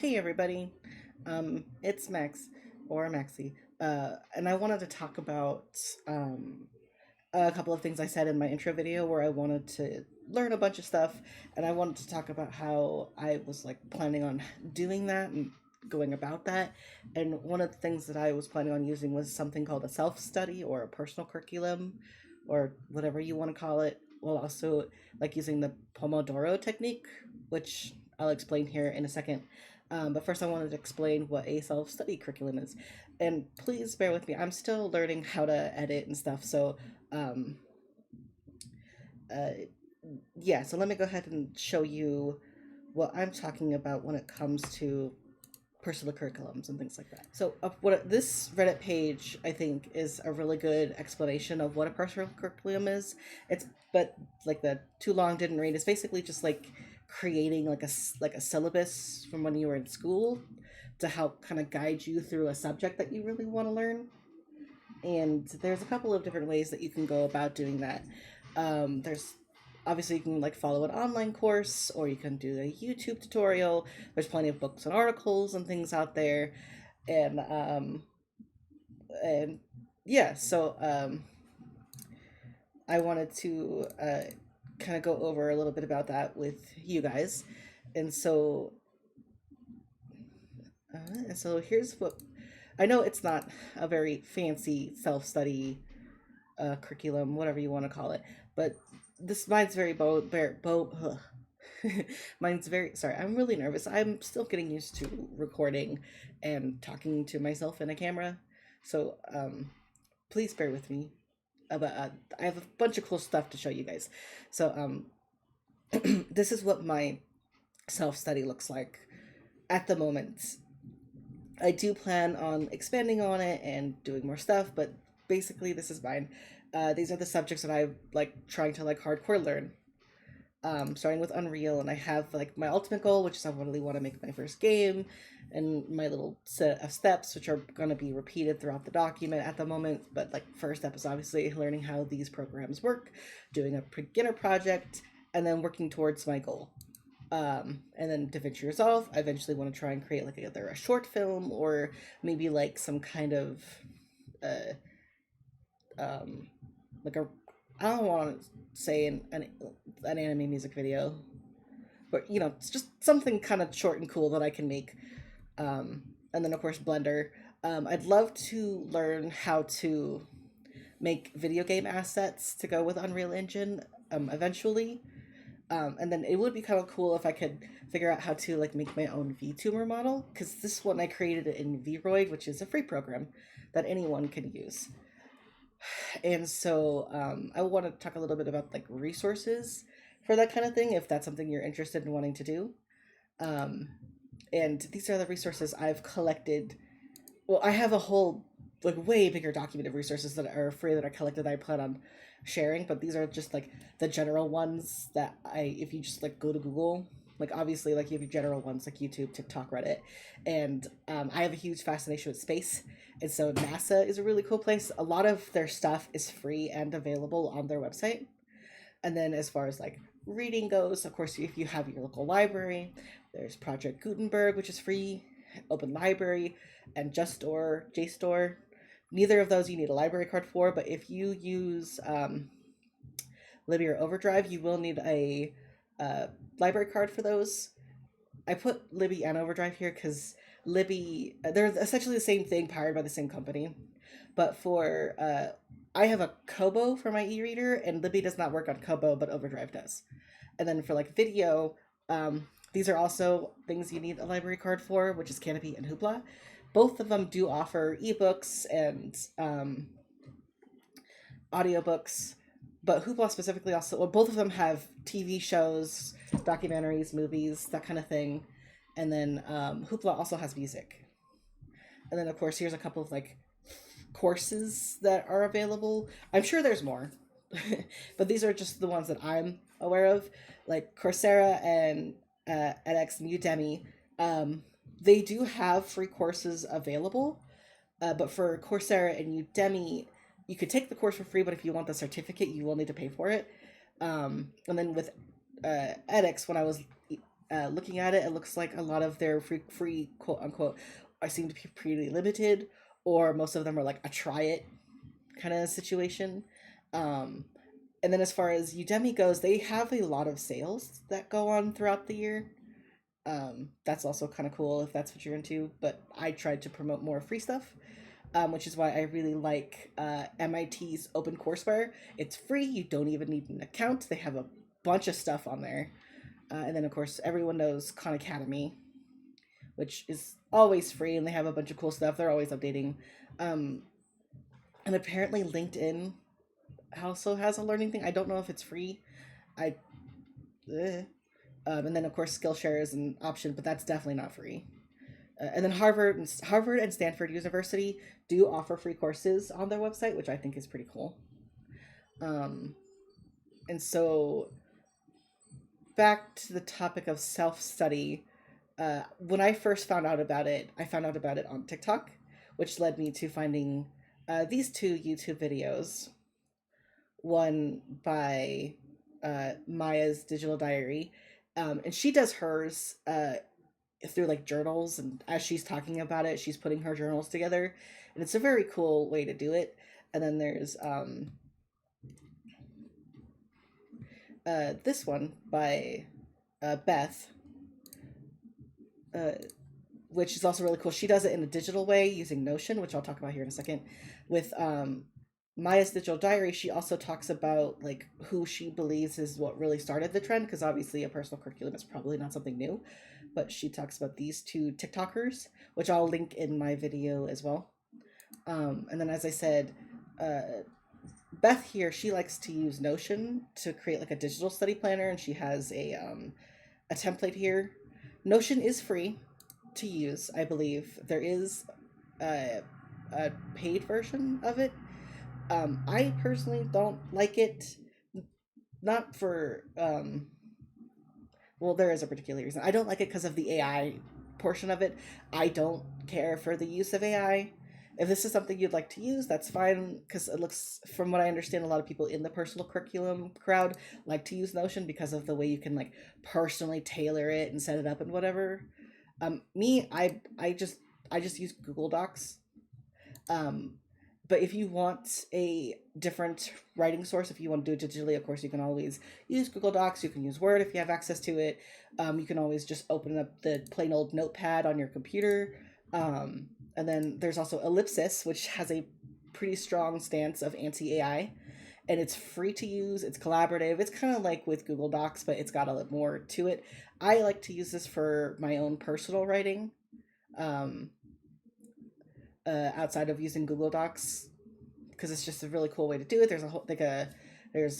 Hey everybody, it's Max or Maxie, and I wanted to talk about um, a couple of things I said in my intro video where I wanted to learn a bunch of stuff, and I wanted to talk about how I was like planning on doing that and going about that. And one of the things that I was planning on using was something called a self study or a personal curriculum, or whatever you want to call it. While also like using the Pomodoro technique, which I'll explain here in a second. But first, I wanted to explain what a self study curriculum is. And please bear with me, I'm still learning how to edit and stuff. So, um, uh, yeah, so let me go ahead and show you what I'm talking about when it comes to personal curriculums and things like that. So, what this Reddit page I think is a really good explanation of what a personal curriculum is. It's but like the too long didn't read. It's basically just like creating like a syllabus from when you were in school to help kind of guide you through a subject that you really want to learn. And there's a couple of different ways that you can go about doing that. There's obviously you can like follow an online course or you can do a YouTube tutorial. There's plenty of books and articles and things out there, and and yeah. I wanted to kind of go over a little bit about that with you guys, and so here's what I know. It's not a very fancy self study curriculum, whatever you want to call it. But this mine's very mine's very sorry. I'm really nervous. I'm still getting used to recording and talking to myself in a camera, so please bear with me. But I have a bunch of cool stuff to show you guys. So this is what my self study looks like at the moment. I do plan on expanding on it and doing more stuff, but basically this is mine. These are the subjects that I like trying to like hardcore learn. Starting with Unreal, and I have like my ultimate goal, which is I really want to make my first game, and my little set of steps, which are going to be repeated throughout the document at the moment. But like first step is obviously learning how these programs work, doing a beginner project, and then working towards my goal. And then DaVinci Resolve, I eventually want to try and create like either a short film or maybe like some kind of uh um like a I don't want to say an anime music video, but you know, it's just something kind of short and cool that I can make. And then of course Blender. I'd love to learn how to make video game assets to go with Unreal Engine eventually. And then it would be kind of cool if I could figure out how to like make my own VTuber model, because this one I created it in Vroid, which is a free program that anyone can use. And so I want to talk a little bit about like resources for that kind of thing, if that's something you're interested in wanting to do. Um, and these are the resources I've collected. Well, I have a whole like way bigger document of resources that are free that I collected that I plan on sharing, but these are just like the general ones that if you just like go to Google, like obviously like you have your general ones like YouTube, TikTok, Reddit, and I have a huge fascination with space, and so NASA is a really cool place. A lot of their stuff is free and available on their website. And then as far as like reading goes, of course, if you have your local library, there's Project Gutenberg, which is free, Open Library, and JSTOR. Neither of those you need a library card for, but if you use Libby or Overdrive, you will need a uh, library card for those. I put Libby and Overdrive here because Libby, they're essentially the same thing, powered by the same company. But for I have a Kobo for my e-reader, and Libby does not work on Kobo, but Overdrive does. And then for like video, these are also things you need a library card for, which is Canopy and Hoopla. Both of them do offer ebooks and audiobooks, but Hoopla specifically also, well, both of them have TV shows, documentaries, movies, that kind of thing. And then Hoopla also has music. And then, of course, here's a couple of like courses that are available. I'm sure there's more, but these are just the ones that I'm aware of, like Coursera and edX and Udemy. They do have free courses available, but for Coursera and Udemy, you could take the course for free, but if you want the certificate, you will need to pay for it. And then with edX, when I was looking at it, it looks like a lot of their free quote unquote I seem to be pretty limited, or most of them are like a try it kind of situation. Um, and then as far as Udemy goes, they have a lot of sales that go on throughout the year. That's also kind of cool if that's what you're into. But I tried to promote more free stuff, which is why I really like MIT's Open Courseware. It's free. You don't even need an account. They have a bunch of stuff on there. And then, of course, everyone knows Khan Academy, which is always free, and they have a bunch of cool stuff. They're always updating. Um, and apparently, LinkedIn also has a learning thing. I don't know if it's free. I, eh. And then of course Skillshare is an option, but that's definitely not free. And then Harvard and Stanford University do offer free courses on their website, which I think is pretty cool. Um, and so back to the topic of self study. When I first found out about it, I found out about it on TikTok, which led me to finding these two YouTube videos. One by Maya's Digital Diary, and she does hers through like journals, and as she's talking about it, she's putting her journals together, and it's a very cool way to do it. And then there's this one by Beth, uh, which is also really cool. She does it in a digital way using Notion, which I'll talk about here in a second. With Maya's Digital Diary, she also talks about like who she believes is what really started the trend, because obviously a personal curriculum is probably not something new, but she talks about these two TikTokers, which I'll link in my video as well. And then, as I said, Beth here, she likes to use Notion to create like a digital study planner, and she has a template here. Notion is free to use, I believe. There is a paid version of it. I personally don't like it, not for well, there is a particular reason. I don't like it because of the AI portion of it. I don't care for the use of AI. If this is something you'd like to use, that's fine. Because it looks, from what I understand, a lot of people in the personal curriculum crowd like to use Notion because of the way you can like personally tailor it and set it up and whatever. Me, I just use Google Docs. Um, but if you want a different writing source, if you want to do it digitally, of course, you can always use Google Docs. You can use Word if you have access to it. You can always just open up the plain old notepad on your computer. And then there's also Ellipsis, which has a pretty strong stance of anti AI. And it's free to use, it's collaborative. It's kind of like with Google Docs, but it's got a little more to it. I like to use this for my own personal writing. Um, Outside of using Google Docs, because it's just a really cool way to do it. There's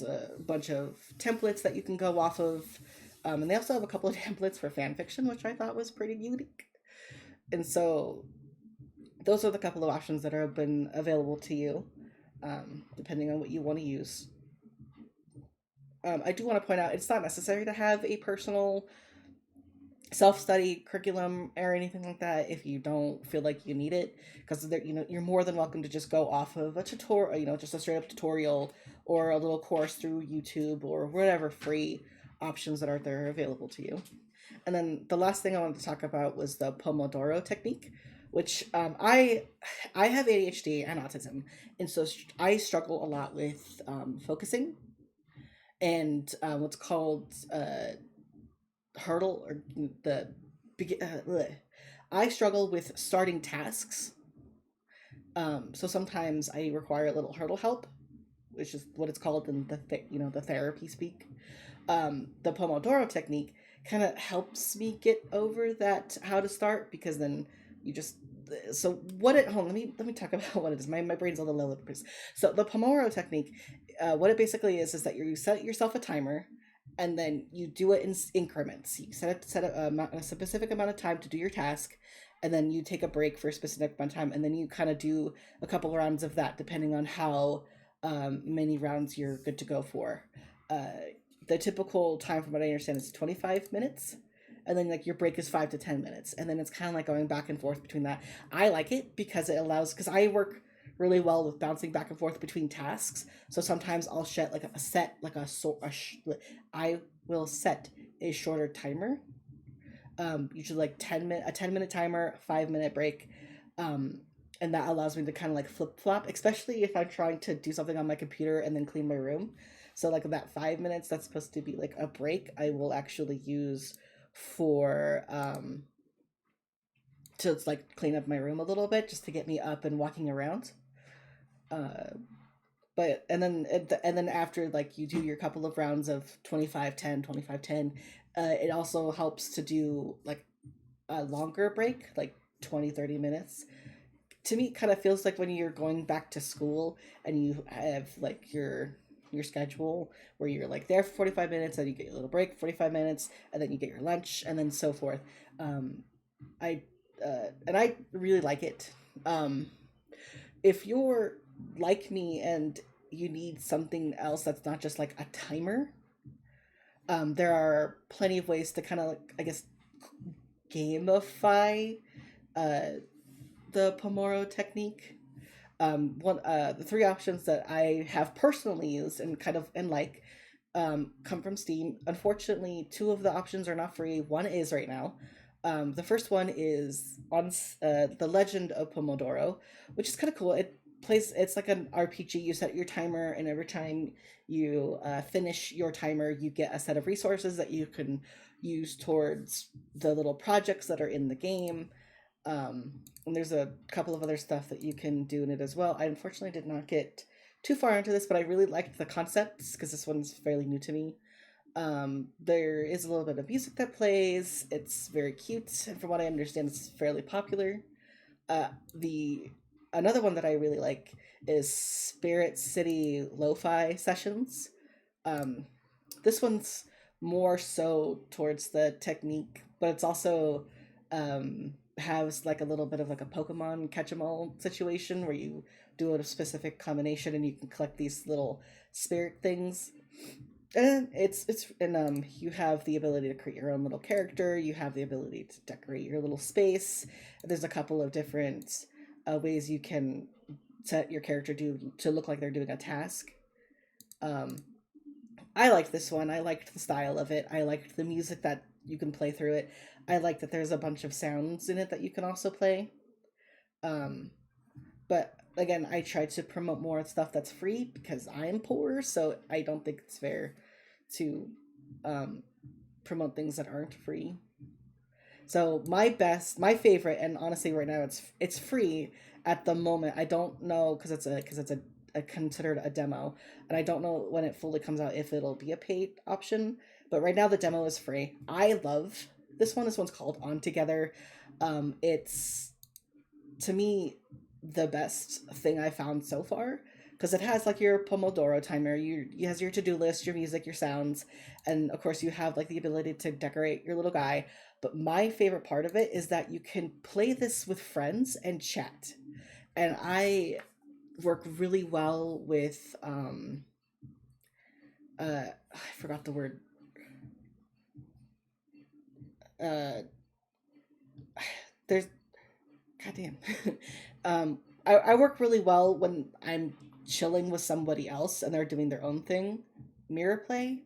a bunch of templates that you can go off of, and they also have a couple of templates for fan fiction, which I thought was pretty unique. And so those are the couple of options that have been available to you, depending on what you want to use. I do want to point out it's not necessary to have a personal self-study curriculum or anything like that if you don't feel like you need it, because you're more than welcome to just go off of a tutorial, just a straight up tutorial or a little course through YouTube or whatever free options that are there available to you. And then the last thing I wanted to talk about was the Pomodoro technique, which I have ADHD and autism, and so I struggle a lot with focusing and what's called hurdle, or the I struggle with starting tasks. So sometimes I require a little hurdle help, which is what it's called in the therapy speak. The Pomodoro technique kind of helps me get over that how to start, because then you just so what it hold on, let me talk about what it is. My brain's a little over. So the Pomodoro technique, what it basically is that you set yourself a timer, and then you do it in increments. You set a specific amount of time to do your task, and then you take a break for a specific amount of time, and then you kind of do a couple rounds of that, depending on how many rounds you're good to go for. The typical time, from what I understand, is 25 minutes, and then like your break is 5 to 10 minutes, and then it's kind of like going back and forth between that. I like it because it allows, because I work really well with bouncing back and forth between tasks. So sometimes I'll I will set a shorter timer, usually like 10-minute timer, 5-minute break. Um, and that allows me to kind of like flip flop, especially if I'm trying to do something on my computer and then clean my room. So like that 5 minutes that's supposed to be like a break, I will actually use for to like clean up my room a little bit just to get me up and walking around. Uh, but and then after like you do your couple of rounds of 25-10, it also helps to do like a longer break, like 20-30 minutes. To me, it kind of feels like when you're going back to school and you have like your schedule where you're like there for 45 minutes and you get your little break 45 minutes and then you get your lunch and then so forth. um I and I really like it. If you're like me and you need something else that's not just like a timer, there are plenty of ways to kind of like, I guess, gamify uh, the Pomoro technique. The three options that I have personally used and kind of and like come from Steam. Unfortunately, two of the options are not free. One is right now. The first one is on the Legend of Pomodoro, which is kind of cool. It plays. It's like an RPG. You set your timer, and every time you finish your timer, you get a set of resources that you can use towards the little projects that are in the game. And there's a couple of other stuff that you can do in it as well. I unfortunately did not get too far into this, but I really liked the concepts because this one's fairly new to me. There is a little bit of music that plays. It's very cute, and from what I understand, it's fairly popular. The Another one that I really like is Spirit City Lo-Fi Sessions. Um, this one's more so towards the technique, but it's also has like a little bit of like a Pokemon catch 'em all situation where you do a specific combination and you can collect these little spirit things. And you have the ability to create your own little character. You have the ability to decorate your little space. There's a couple of different ways you can set your character to look like they're doing a task. Um, I liked this one. I liked the style of it. I liked the music that you can play through it. I like that there's a bunch of sounds in it that you can also play. Um, but again, I try to promote more stuff that's free because I'm poor, so I don't think it's fair to um, promote things that aren't free. So my favorite, and honestly, right now it's free at the moment. I don't know because it's a considered a demo, and I don't know when it fully comes out if it'll be a paid option. But right now the demo is free. I love this one. This one's called On Together. It's to me the best thing I found so far because it has like your Pomodoro timer, you has your to-do list, your music, your sounds, and of course you have like the ability to decorate your little guy. But my favorite part of it is that you can play this with friends and chat. And I work really well with I forgot the word. Uh there's goddamn. I work really well when I'm chilling with somebody else and they're doing their own thing. Mirror play.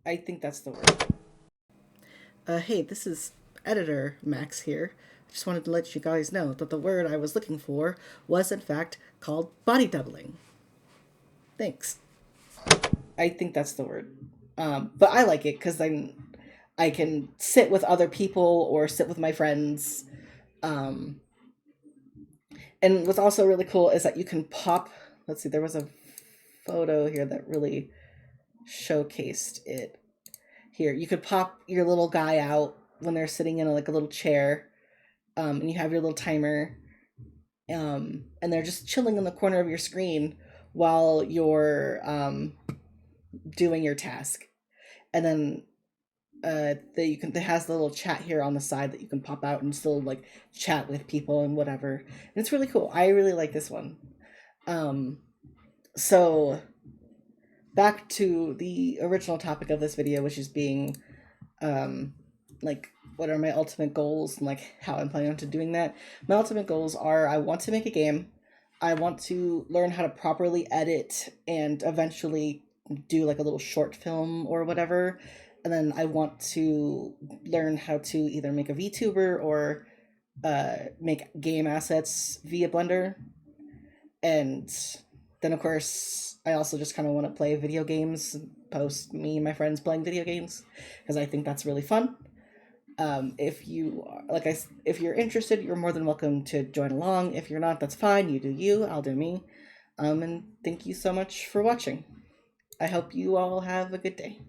I think that's the word. Hey, this is editor Max here. I just wanted to let you guys know that the word I was looking for was in fact called body doubling. Thanks. I think that's the word. But I like it because then I can sit with other people or sit with my friends. Um, and what's also really cool is that you can pop. Let's see, there was a photo here that really showcased it. Here, you could pop your little guy out when they're sitting in like a little chair, and you have your little timer, and they're just chilling in the corner of your screen while you're doing your task. And then that you can it has the little chat here on the side that you can pop out and still like chat with people and whatever. And it's really cool. I really like this one. Um, so back to the original topic of this video, which is being um, like what are my ultimate goals and like how I'm planning on to doing that. My ultimate goals are I want to make a game. I want to learn how to properly edit and eventually do like a little short film or whatever. and then I want to learn how to either make a VTuber or make game assets via Blender. And then, of course, I also just kind of want to play video games, post me and my friends playing video games, because I think that's really fun. If you if you're interested, you're more than welcome to join along. If you're not, that's fine. You do you, I'll do me. And thank you so much for watching. I hope you all have a good day.